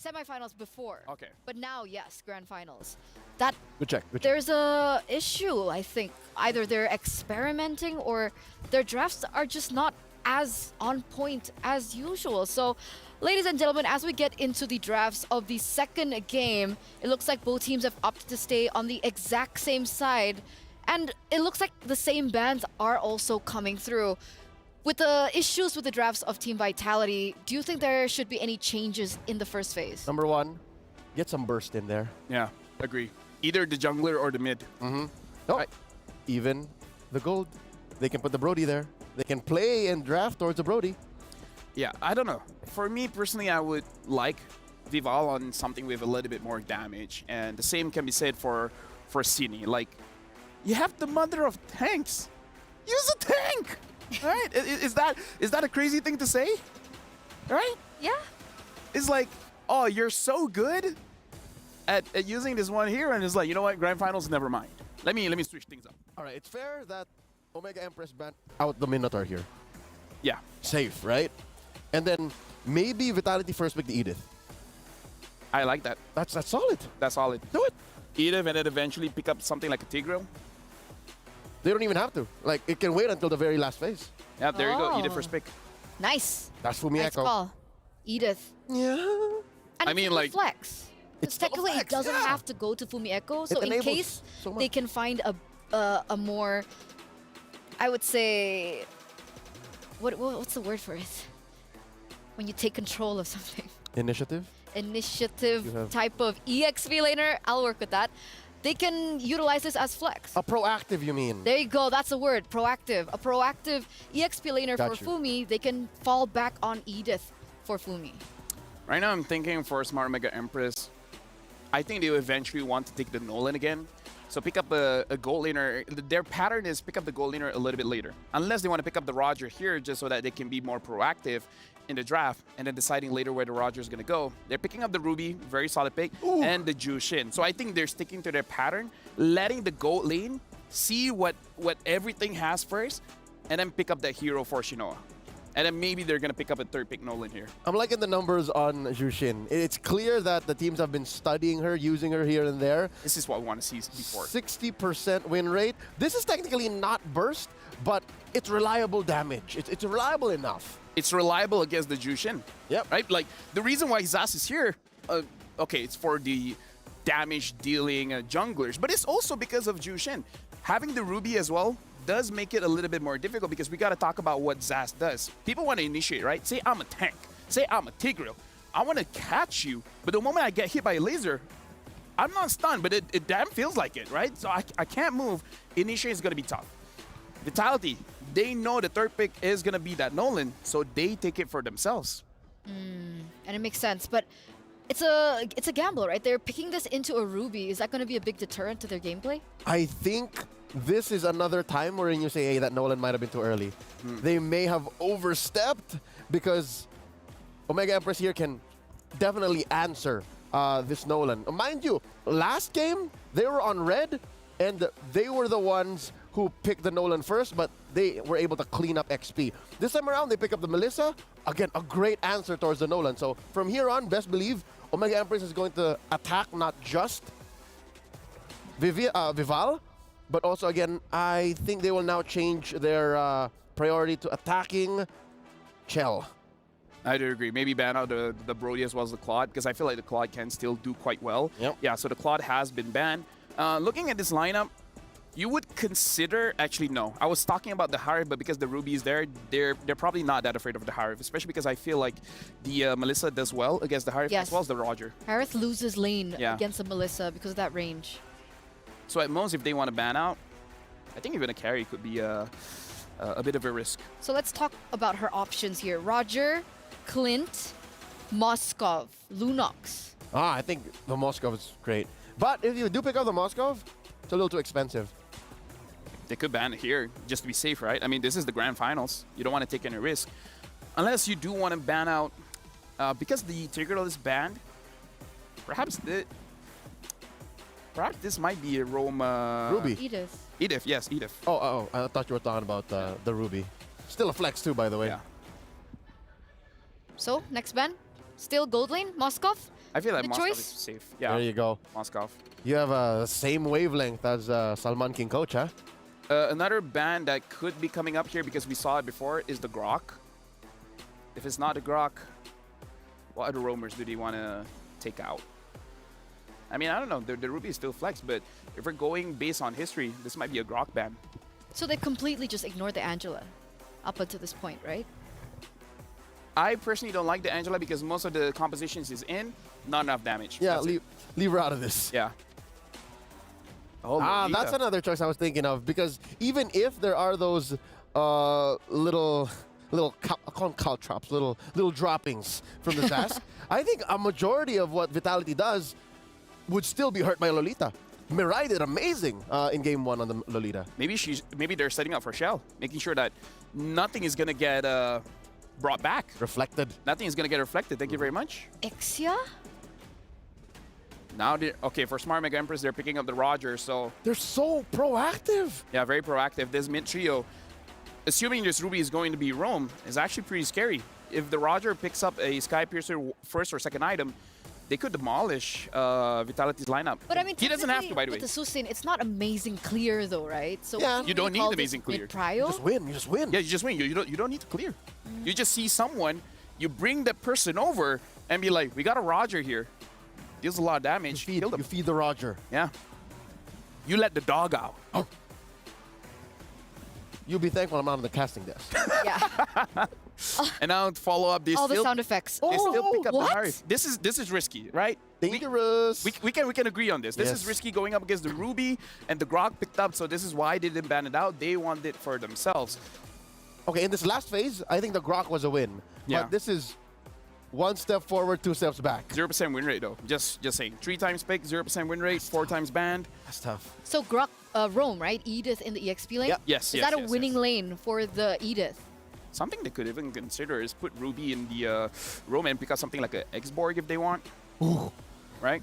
semifinals before. Okay. But now, yes, grand finals. That Good check. Good check. there's a issue, I think. Either they're experimenting or their drafts are just not as on point as usual. So, ladies and gentlemen, as we get into the drafts of the second game, it looks like both teams have opted to stay on the exact same side. And it looks like the same bans are also coming through. With the issues with the drafts of Team Vitality, do you think there should be any changes in the first phase? Number one, get some burst in there. Yeah, agree. Either the jungler or the mid. Oh, even the gold. They can put the Brody there. They can play and draft towards the Brody. Yeah, I don't know. For me personally, I would like Vival on something with a little bit more damage, and the same can be said for Cine. Like, you have the mother of tanks. Use a tank. All right? Is that a crazy thing to say? Right? Yeah. It's like, oh, you're so good at using this one here, and it's like, you know what? Grand finals, never mind. Let me switch things up. All right, it's fair that Omega Empress banned out the Minotaur here. Yeah. Safe, right? And then maybe Vitality first pick the Edith. I like that. That's solid. That's solid. Do it. Edith, and then eventually pick up something like a Tigreal. They don't even have to. Like, it can wait until the very last phase. Yeah, there you go. Oh. Edith first pick. Nice. That's Fumi Nice Echo. call. Edith. Yeah. And I mean, it's a like- flex. It's Because still a technically it flex, doesn't yeah. have to go to Fumi Echo. So in enables case so much. they can find a more, I would say, what's the word for it? When you take control of something. Initiative. You Initiative have- type of EXP laner. I'll work with that. They can utilize this as flex. A proactive, you mean? There you go. That's a word. Proactive. A proactive EXP laner Got for you. Fumi. They can fall back on Edith for Fumi. Right now, I'm thinking for Smart Mega Empress, I think they will eventually want to take the Nolan again. So pick up a gold laner. Their pattern is pick up the gold laner a little bit later. Unless they want to pick up the Roger here just so that they can be more proactive in the draft and then deciding later where the Roger is going to go. They're picking up the Ruby, very solid pick, and the Jushin. So I think they're sticking to their pattern, letting the gold lane see what everything has first, and then pick up that hero for Shinoa. And then maybe they're going to pick up a third pick Nolan here. I'm liking the numbers on Jushin. It's clear that the teams have been studying her, using her here and there. This is what we want to see before. 60% win rate. This is technically not burst, but it's reliable damage. It's reliable enough. It's reliable against the Jushin. Yep. Right? Like, the reason why Zas is here, okay, it's for the damage-dealing junglers, but it's also because of Jushin. Having the Ruby as well does make it a little bit more difficult because we got to talk about what Zas does. People want to initiate, right? Say I'm a tank. Say I'm a Tigreal. I want to catch you, but the moment I get hit by a laser, I'm not stunned, but it damn feels like it, right? So I can't move. Initiate is going to be tough. Vitality, they know the third pick is going to be that Nolan, so they take it for themselves. And it makes sense. But it's a gamble, right? They're picking this into a Ruby. Is that going to be a big deterrent to their gameplay? I think this is another time wherein you say, hey, that Nolan might have been too early. They may have overstepped because Omega Empress here can definitely answer this Nolan. Mind you, last game, they were on red, and they were the ones who picked the Nolan first, but they were able to clean up XP. This time around, they pick up the Melissa. Again, a great answer towards the Nolan. So from here on, best believe, Omega Empress is going to attack not just Vival, but also, again, I think they will now change their priority to attacking Chell. I do agree. Maybe ban out the Brody as well as the Claude, because I feel like the Claude can still do quite well. Yep. Yeah, so the Claude has been banned. Looking at this lineup, you would consider, actually no, I was talking about the Harif, but because the Ruby is there, they're probably not that afraid of the Harif, especially because I feel like the Melissa does well against the Harif Yes. as well as the Roger. Harith loses lane Yeah. against the Melissa because of that range. So at most, if they want to ban out, I think even a carry could be a bit of a risk. So let's talk about her options here. Roger, Clint, Moskov, Lunox. I think the Moskov is great. But if you do pick up the Moskov, it's a little too expensive. They could ban it here just to be safe, right? I mean, this is the grand finals. You don't want to take any risk. Unless you do want to ban out, because the Tigreal is banned, perhaps this might be a Roma... Ruby. Edith. Edith, yes, Edith. Oh, I thought you were talking about the Ruby. Still a flex too, by the way. Yeah. So, next ban, still gold lane, Moskov. I feel like The Moskov choice? is safe. Yeah, There you go. Moskov. You have the same wavelength as Salman King Coach, huh? Another ban that could be coming up here because we saw it before is the Grok. If it's not the Grok, what other roamers do they want to take out? I mean, I don't know. The Ruby is still flex, but if we're going based on history, this might be a Grok ban. So they completely just ignore the Angela up until this point, right? I personally don't like the Angela because most of the compositions is in, not enough damage. Yeah, That's it. leave her out of this. Yeah. Oh, That's Lolita. another choice I was thinking of, because even if there are those little I call them caltrops, little droppings from the Zask, I think a majority of what Vitality does would still be hurt by Lolita. Mirai did amazing in game 1 on the Lolita. Maybe they're setting up for Shell, making sure that nothing is gonna get brought back. Reflected. Nothing is gonna get reflected. Thank you very much. Ixia? Now, okay, for Smart Mega Empress, they're picking up the Roger, so They're so proactive. yeah, very proactive. This mid trio, assuming this Ruby is going to be roam, is actually pretty scary. If the Roger picks up a Sky Piercer first or second item, they could demolish Vitality's lineup. But I mean, he doesn't have to, by the way. with the Susin, it's not amazing clear though, right? So Yeah. wouldn't You don't we need call amazing this clear. mid-prio? You just win. You just win. Yeah, you just win. You don't need to clear. You just see someone, you bring that person over, and be like, we got a Roger here. Deals a lot of damage. Kill them. You feed the Roger. Yeah. You let the dog out. You'll be thankful I'm not on the casting desk. Yeah. And now to follow up, they All the still, sound effects. they still pick up what? the Harith. This is risky, right? Dangerous. We can agree on this. This Yes. is risky going up against the Ruby, and the Grog picked up, so this is why they didn't ban it out. They want it for themselves. Okay, in this last phase, I think the Grok was a win. Yeah. But this is 1 step forward, 2 steps back. 0% win rate, though. Just saying. 3 times pick, 0% win rate, 4 times banned. That's tough. So Grok, Rome, right? Edith in the EXP lane? Yeah. Yes, Is yes, that a yes, winning yes. lane for the Edith? Something they could even consider is put Ruby in the Rome and pick up something like an X-Borg if they want. Ooh. Right?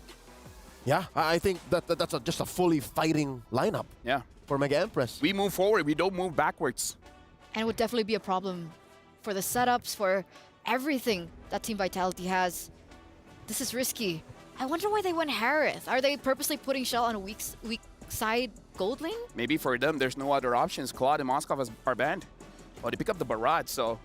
Yeah, I think that's just a fully fighting lineup Yeah. for Mega Empress. We move forward. We don't move backwards. And it would definitely be a problem for the setups, for everything that Team Vitality has. This is risky. I wonder why they went Harith. Are they purposely putting Shell on a weak side gold lane? Maybe for them, there's no other options. Claude and Moskov are banned. Oh, they pick up the Barat, so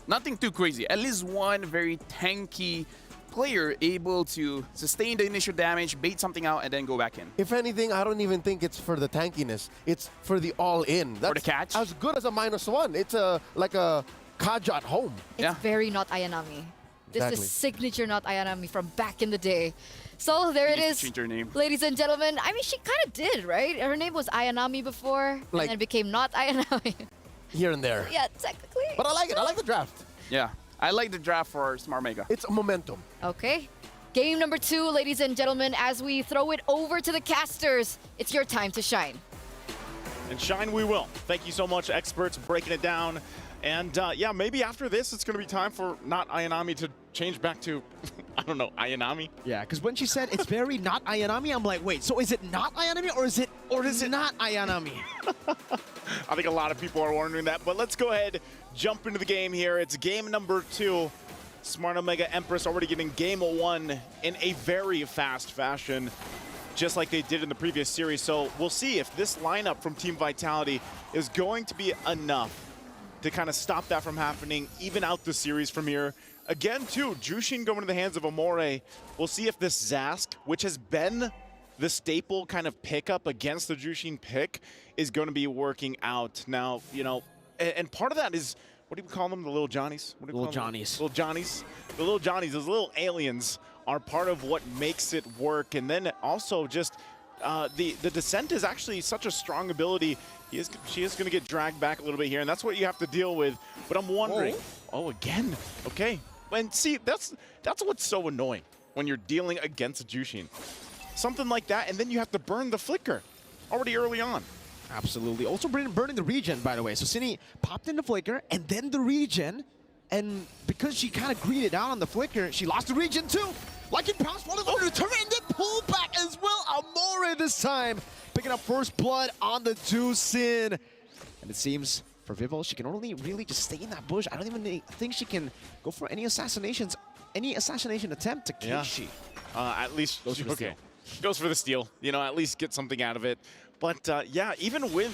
nothing too crazy. At least one very tanky player able to sustain the initial damage, bait something out, and then go back in. If anything, I don't even think it's for the tankiness. It's for the all-in. That's the catch? as good as a -1. It's like a Kaja at home. It's Yeah. very not Ayanami. This Exactly. is signature not Ayanami from back in the day. So there it Need to is. change her name. Ladies and gentlemen, I mean, she kind of did, right? Her name was Ayanami before, Like- and then became not Ayanami. Here and there. Yeah, technically. But I like it. I like the draft. Yeah. I like the draft for Smart Mega. It's a momentum. Okay. Game number 2, ladies and gentlemen, as we throw it over to the casters, it's your time to shine. And shine we will. Thank you so much, experts, breaking it down. And yeah, maybe after this, it's going to be time for not Ayanami to change back to, I don't know, Ayanami? Yeah, because when she said it's very not Ayanami, I'm like, wait, so is it not Ayanami or is it not Ayanami? I think a lot of people are wondering that, but let's go ahead, jump into the game here. It's game number 2. Smart Omega Empress already getting game 1 in a very fast fashion, just like they did in the previous series. So we'll see if this lineup from Team Vitality is going to be enough to kind of stop that from happening, even out the series from here. Again, too, Jushin going to the hands of Amore. We'll see if this Zask, which has been the staple kind of pickup against the Jushin pick, is going to be working out. Now, you know, and part of that is, what do we call them? The little Johnnies? What do we Little call them? Johnnies. Little Johnnies. The little Johnnies, those little aliens, are part of what makes it work. And then also just the Descent is actually such a strong ability. She is going to get dragged back a little bit here, and that's what you have to deal with. But I'm wondering, oh, again, okay. And see, that's what's so annoying when you're dealing against Jushin. Something like that, and then you have to burn the Flicker already early on. Absolutely. Also burning the regen, by the way. So Cindy popped in the Flicker and then the regen, and because she kind of greeted out on the Flicker, she lost the regen too. Like it pounced, falling over the turret, and then pull back as well. Amore this time, picking up first blood on the Sin. And it seems for Vivo, she can only really just stay in that bush. I don't even think she can go for any assassination attempt to Keishi. At least Goes for the steal. Goes for the steal. You know, at least get something out of it. But yeah, even with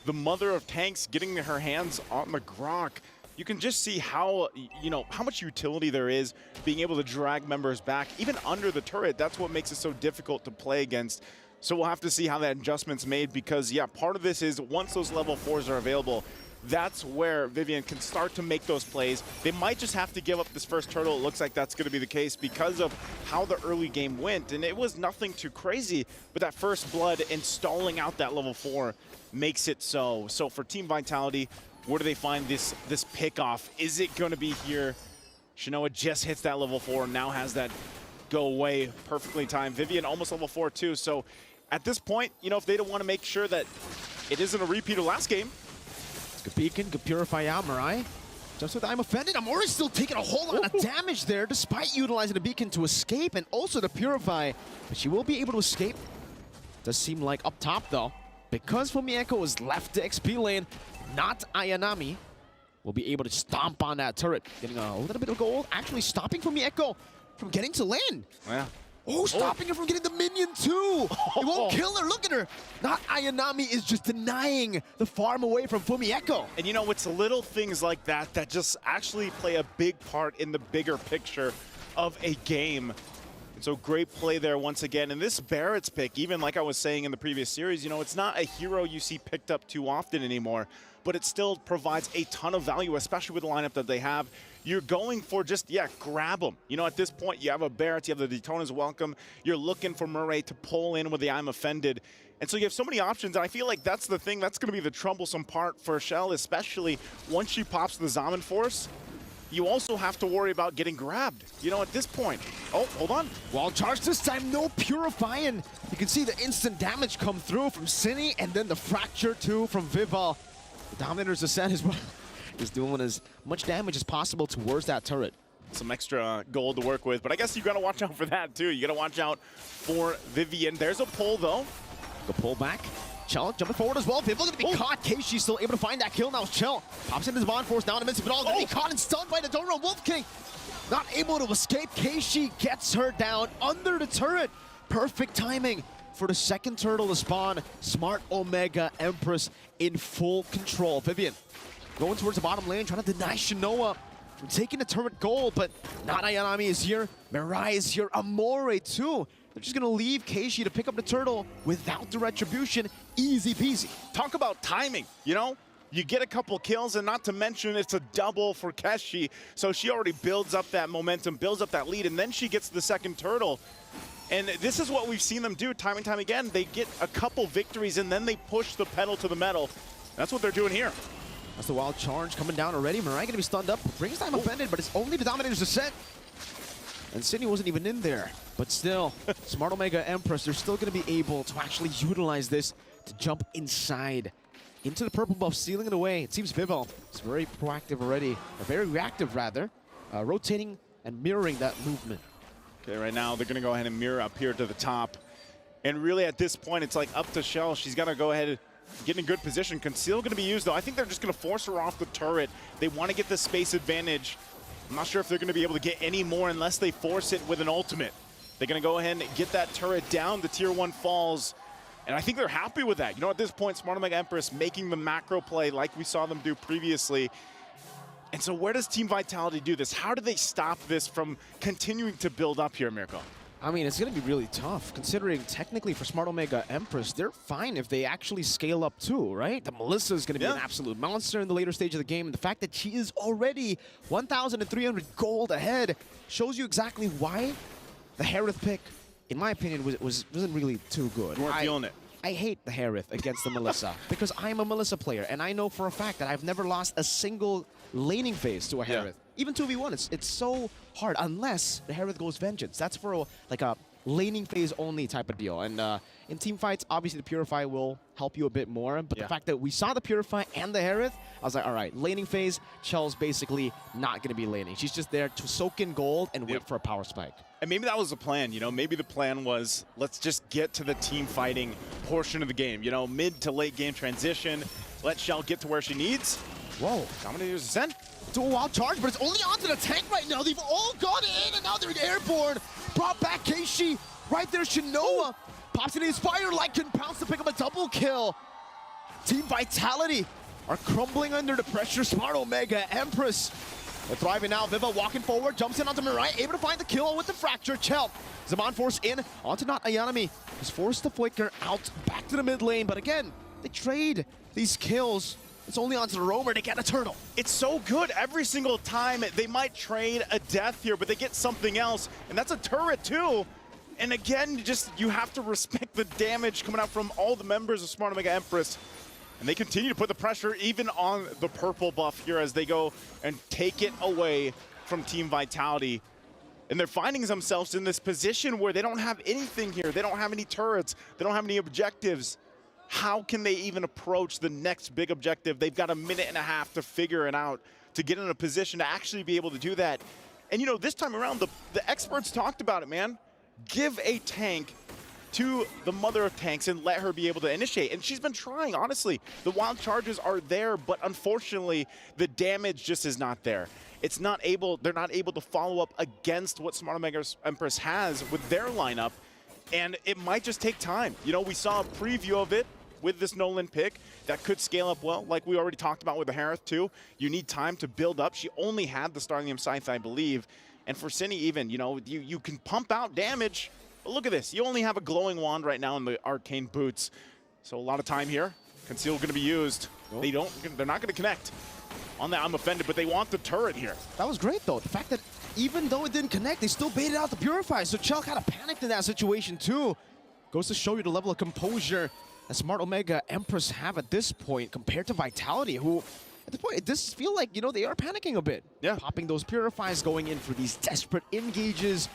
the mother of tanks getting her hands on the Grok, you can just see how, you know, how much utility there is being able to drag members back, even under the turret. That's what makes it so difficult to play against. So we'll have to see how that adjustment's made because, yeah, part of this is once those level 4s are available, that's where Vivian can start to make those plays. They might just have to give up this first turtle. It looks like that's going to be the case because of how the early game went. And it was nothing too crazy, but that first blood and stalling out that level 4 makes it so. So for Team Vitality, where do they find this pick-off? Is it going to be here? Shinoa just hits that level 4, now has that go away perfectly timed. Vivian almost level 4 too. So at this point, you know, if they don't want to make sure that it isn't a repeat of last game, Good beacon, good purify out, Mirai. Just with I'm offended, Amori's still taking a whole lot of damage there despite utilizing the beacon to escape and also to purify. But she will be able to escape. Does seem like up top though, because Fumieko was left to XP lane, not Ayanami will be able to stomp on that turret. Getting a little bit of gold, actually stopping Fumieko from getting to lane. yeah. Oh, stopping her from getting the minion too. It won't kill her. Look at her. Not Ayanami is just denying the farm away from Fumieko. And you know, it's little things like that that just actually play a big part in the bigger picture of a game. And so great play there once again. And this Barrett's pick, even like I was saying in the previous series, you know, it's not a hero you see picked up too often anymore, but it still provides a ton of value, especially with the lineup that they have. You're going for just, yeah, grab them. You know, at this point, you have a Barrett, you have the Daytona's welcome. You're looking for Murray to pull in with the I'm offended. And so you have so many options, and I feel like that's the thing. That's going to be the troublesome part for Shell, especially once she pops the Zaman Force. You also have to worry about getting grabbed. You know, at this point. Oh, hold on. Wall charge this time, no purifying. You can see the instant damage come through from Cine, and then the fracture too from Vival. The Dominator's Ascent as well. Just doing as much damage as possible towards that turret. Some extra gold to work with, but I guess you got to watch out for that too. You got to watch out for Vivian. There's a pull though. Go pull back. Chell jumping forward as well. Vival going to be caught. She's still able to find that kill now. Chell pops into the Bond Force down in midst of it all. Going to be caught and stunned by the Donor Wolf King. Not able to escape. Keishi gets her down under the turret. Perfect timing for the second turtle to spawn. Smart Omega Empress in full control. Vivian going towards the bottom lane, trying to deny Shinoa from taking the turret goal, but not Ayanami is here. Mirai is here. Amore too. They're just going to leave Keishi to pick up the turtle without the retribution. Easy peasy. Talk about timing, you know? You get a couple kills, and not to mention it's a double for Keshi, so she already builds up that momentum, builds up that lead, and then she gets the second turtle. And this is what we've seen them do time and time again. They get a couple victories, and then they push the pedal to the metal. That's what they're doing here. That's the wild charge coming down already. Mirai going to be stunned up. Brings time offended, but it's only the Dominator's Ascent. And Sydney wasn't even in there. But still, Smart Omega Empress, they're still going to be able to actually utilize this to jump inside into the purple buff, sealing it away. It seems Vival is very proactive already, or very reactive rather, rotating and mirroring that movement. Okay, right now they're going to go ahead and mirror up here to the top. And really at this point, it's like up to Shell. She's got to go ahead and get in a good position. Conceal going to be used though. I think they're just going to force her off the turret. They want to get the space advantage. I'm not sure if they're going to be able to get any more unless they force it with an ultimate. They're going to go ahead and get that turret down. The tier 1 falls. And I think they're happy with that. You know, at this point, Smart Omega Empress making the macro play like we saw them do previously. And so where does Team Vitality do this? How do they stop this from continuing to build up here, Mirko? I mean, it's going to be really tough, considering technically for Smart Omega Empress, they're fine if they actually scale up too, right? The Melissa is going to be an absolute monster in the later stage of the game, and the fact that she is already 1,300 gold ahead shows you exactly why the Harith pick, in my opinion, wasn't really too good. You weren't feeling it. I hate the Harith against the Melissa because I'm a Melissa player, and I know for a fact that I've never lost a single laning phase to a Harith. Even 2v1, it's so hard unless the Harith goes Vengeance. That's for like a laning phase only type of deal. And in team fights, obviously the Purify will help you a bit more. But the fact that we saw the Purify and the Harith, I was like, all right, laning phase, Chell's basically not going to be laning. She's just there to soak in gold and wait for a power spike. And maybe that was the plan, you know? Maybe the plan was, let's just get to the team fighting portion of the game. You know, mid to late game transition, let Shell get to where she needs. Whoa. Dominator's Ascent. To a wild charge, but it's only onto the tank right now. They've all gone in, and now they're airborne. brought back Keishi. Right there, Shinoa pops in the Inspire, Lycan pounce to pick up a double kill. Team Vitality are crumbling under the pressure. Smart Omega Empress. They're thriving now. Viva walking forward, jumps in onto Mirai, able to find the kill with the fracture. Chell. Zaman forced in onto not Ayanami. He's forced the flicker out back to the mid lane, but again, they trade these kills. It's only onto the roamer to get a turtle. It's so good every single time. They might trade a death here, but they get something else, and that's a turret too. And again, you have to respect the damage coming out from all the members of Smart Omega Empress. And they continue to put the pressure even on the purple buff here as they go and take it away from Team Vitality. And they're finding themselves in this position where they don't have anything here. They don't have any turrets. They don't have any objectives. How can they even approach the next big objective? They've got a minute and a half to figure it out, to get in a position to actually be able to do that. And you know, this time around, the experts talked about it, man. Give a tank to the mother of tanks and let her be able to initiate. And she's been trying, honestly. The wild charges are there, but unfortunately, the damage just is not there. It's not able, they're not able to follow up against what Smart Omega Empress has with their lineup. And it might just take time. You know, we saw a preview of it with this Nolan pick that could scale up well, like we already talked about with the Harith too. You need time to build up. She only had the Starlium Scythe, I believe. And for Cine even, you know, you can pump out damage. But look at this. You only have a glowing wand right now in the arcane boots. So a lot of time here. Conceal going to be used. Nope. They're not going to connect. On that, I'm offended, but they want the turret here. That was great, though. The fact that even though it didn't connect, they still baited out the Purify. So Chell kind of panicked in that situation, too. Goes to show you the level of composure that Smart Omega Empress have at this point compared to Vitality, who, at this point, it does feel like, you know, they are panicking a bit. Yeah. Popping those Purifies, going in for these desperate engages,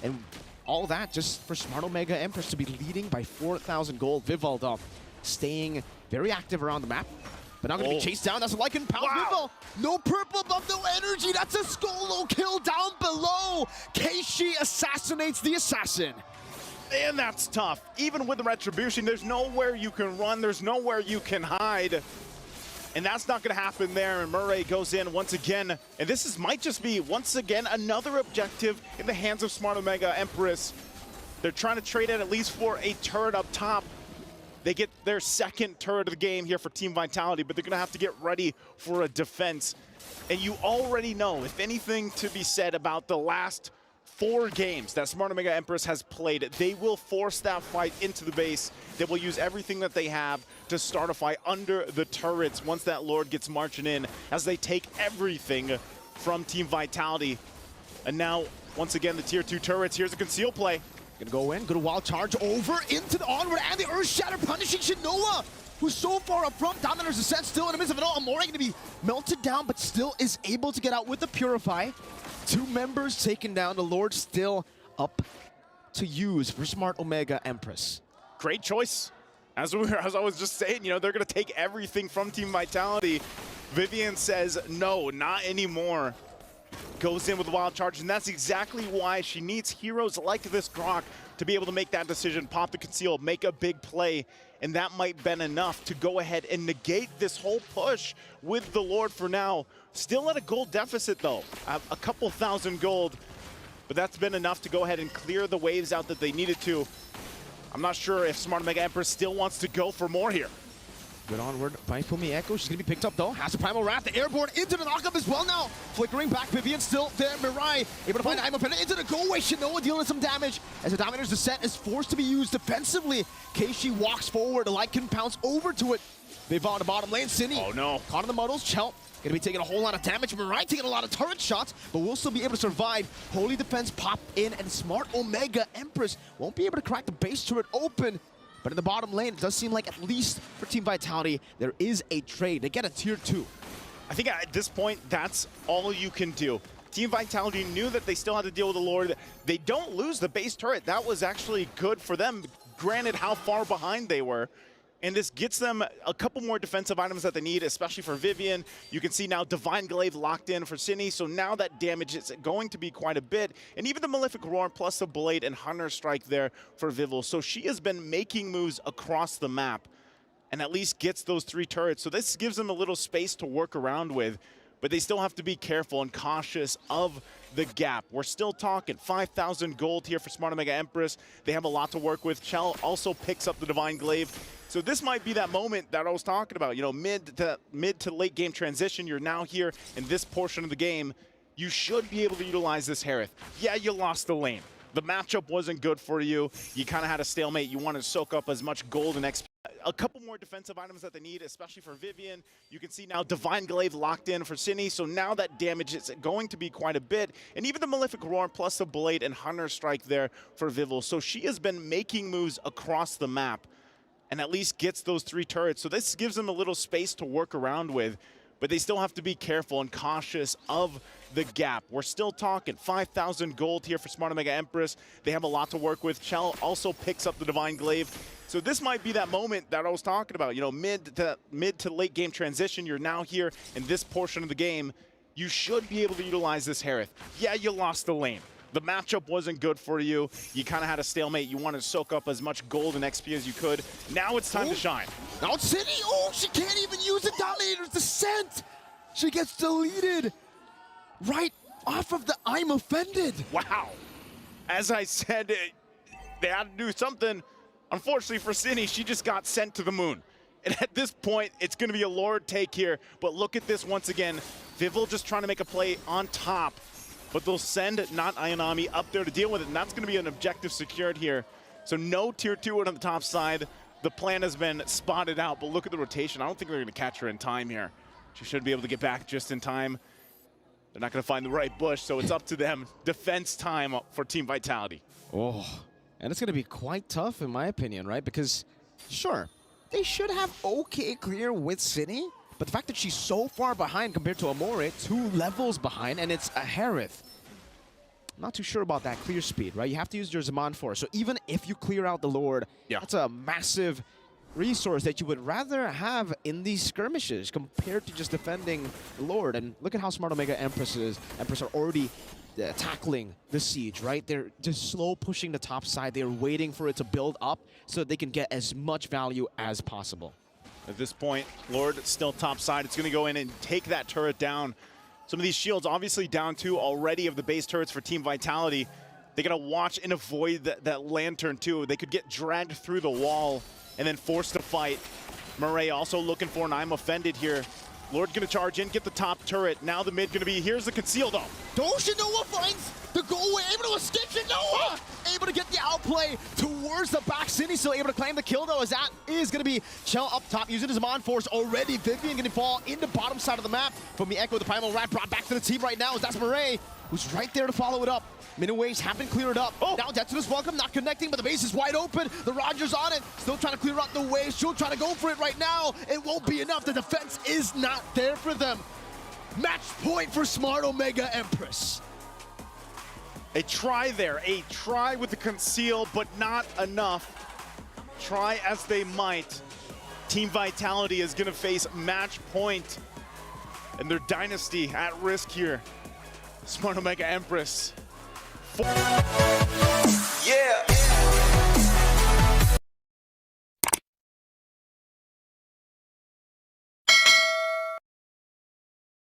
and all that just for Smart Omega Empress to be leading by 4,000 gold. Vivalda staying very active around the map, but not going to be chased down. That's a Lycan pound. Wow. Vival, no purple buff, no energy. That's a Skolo kill down below. Keishi assassinates the assassin. And that's tough. Even with the Retribution, there's nowhere you can run. There's nowhere you can hide. And that's not going to happen there. And Murray goes in once again. And this might just be, once again, another objective in the hands of Smart Omega Empress. They're trying to trade it at least for a turret up top. They get their second turret of the game here for Team Vitality, but they're going to have to get ready for a defense. And you already know, if anything to be said about the last 4 games that Smart Omega Empress has played, they will force that fight into the base. They will use everything that they have to start a fight under the turrets once that Lord gets marching in, as they take everything from Team Vitality. And now, once again, the tier 2 turrets. Here's a conceal play. Gonna go in, good wild charge over into the onward, and the Earth Shatter punishing Shinoa, who's so far up front. Dominator's Ascent still in the midst of it all. Amore gonna be melted down, but still is able to get out with the Purify. 2 members taken down, the Lord still up to use for Smart Omega Empress. Great choice. As I was just saying, you know, they're gonna take everything from Team Vitality. Vivian says, no, not anymore. Goes in with the wild charge, and that's exactly why she needs heroes like this Grok to be able to make that decision, pop the conceal, make a big play, and that might have been enough to go ahead and negate this whole push with the Lord for now. Still at a gold deficit though, a couple thousand gold, but that's been enough to go ahead and clear the waves out that they needed to. I'm not sure if Smart Omega Empress still wants to go for more here. Good onward by Fumi Echo. She's going to be picked up, though. Has the Primal Wrath, the airborne into the knockup as well now. Flickering back, Vivian still there. Mirai able to find Aimo into the go-away. Shinoa dealing some damage as the Dominator's Descent is forced to be used defensively. Keishi walks forward. The light can pounce over to it. Viva on the bottom lane. Cine. Oh, no. Caught in the muddles. Chell going to be taking a whole lot of damage. Mirai taking a lot of turret shots, but will still be able to survive. Holy Defense pop in, and Smart Omega Empress won't be able to crack the base turret open. But in the bottom lane, it does seem like, at least for Team Vitality, there is a trade. They get a tier 2. I think at this point, that's all you can do. Team Vitality knew that they still had to deal with the Lord. They don't lose the base turret. That was actually good for them, granted how far behind they were. And this gets them a couple more defensive items that they need, especially for Vivian. You can see now Divine Glaive locked in for Cine, so now that damage is going to be quite a bit. And even the Malefic Roar plus the Blade and Hunter Strike there for Vival. So she has been making moves across the map and at least gets those 3 turrets. So this gives them a little space to work around with. but they still have to be careful and cautious of the gap. We're still talking 5,000 gold here for Smart Omega Empress. They have a lot to work with. Chell also picks up the Divine Glaive. So this might be that moment that I was talking about. You know, mid to late game transition, you're now here in this portion of the game. You should be able to utilize this Harith. Yeah, you lost the lane. The matchup wasn't good for you. You kind of had a stalemate. You wanted to soak up as much gold and XP. A couple more defensive items that they need, especially for Vivian. You can see now Divine Glaive locked in for Cine, so now that damage is going to be quite a bit. And even the Malefic Roar plus the Blade and Hunter Strike there for Vivil. So she has been making moves across the map and at least gets those 3 turrets. So this gives them a little space to work around with, but they still have to be careful and cautious of the gap. We're still talking 5,000 gold here for Smart Omega Empress. They have a lot to work with. Chell also picks up the Divine Glaive. So this might be that moment that I was talking about. You know, mid to late game transition, you're now here in this portion of the game. You should be able to utilize this Harith. Yeah, you lost the lane. The matchup wasn't good for you. You kind of had a stalemate. You wanted to soak up as much gold and XP as you could. Now it's time to shine. Now it's City. Oh, she can't even use the Dominator's Descent. She gets deleted right off of the I'm Offended. Wow. As I said, they had to do something. Unfortunately for Cine, she just got sent to the moon. And at this point, it's going to be a Lord take here. But look at this once again. Vivil just trying to make a play on top. But they'll send not Ayanami up there to deal with it. And that's going to be an objective secured here. So no tier 2 on the top side. The plan has been spotted out. But look at the rotation. I don't think they're going to catch her in time here. She should be able to get back just in time. They're not going to find the right bush. So it's up to them. Defense time for Team Vitality. Oh, and it's going to be quite tough in my opinion, right? Because, sure, they should have okay clear with City. But the fact that she's so far behind compared to Amore, 2 levels behind, and it's a Harith. I'm not too sure about that clear speed, right? You have to use your Zaman Force. So even if you clear out the Lord, that's a massive resource that you would rather have in these skirmishes compared to just defending the Lord. And look at how Smart Omega Empress are already tackling the siege, right? They're just slow pushing the top side. They're waiting for it to build up so they can get as much value as possible. At this point, Lord still top side. It's going to go in and take that turret down. Some of these shields obviously down 2 already of the base turrets for Team Vitality. They got to watch and avoid that lantern too. They could get dragged through the wall and then forced to fight. Murray also looking for an I'm Offended here. Lord going to charge in, get the top turret. Now the mid going to be, here's the conceal though. Noah finds the goal, able to escape Noah! Able to get the outplay towards the back. City still able to claim the kill though, as that is going to be Chell up top using his Mon Force already. Vivian going to fall in the bottom side of the map from the Echo. The Primal Rat brought back to the team right now as that's Murray, who's right there to follow it up. Minute waves have been cleared up. Now Detsunus welcome, not connecting, but the base is wide open. The Rogers on it, still trying to clear out the waves. Still trying to go for it right now. It won't be enough. The defense is not there for them. Match point for Smart Omega Empress. A try there, a try with the conceal, but not enough. Try as they might. Team Vitality is gonna face match point and their dynasty at risk here. Smart Omega Empress.